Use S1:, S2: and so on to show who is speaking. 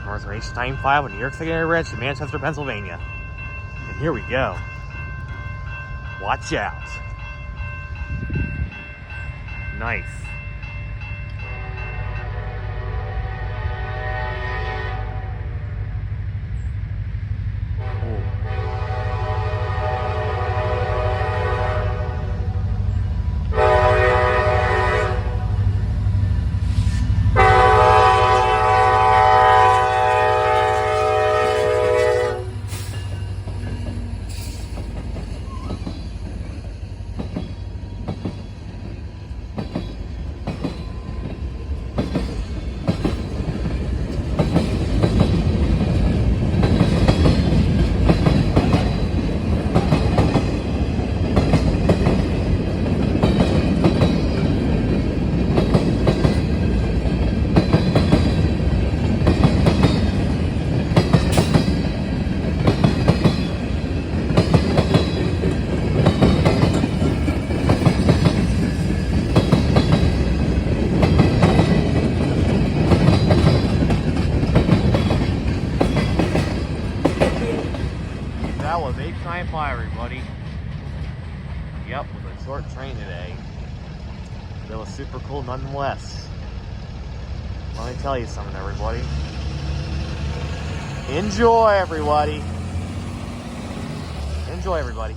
S1: Norfolk Southern H95 on New York City Bridge to Manchester, Pennsylvania. And here we go. Watch out. Nice. That was H95, everybody. Yep, it was a short train today. But it was super cool nonetheless. Let me tell you something, everybody. Enjoy, everybody. Enjoy, everybody.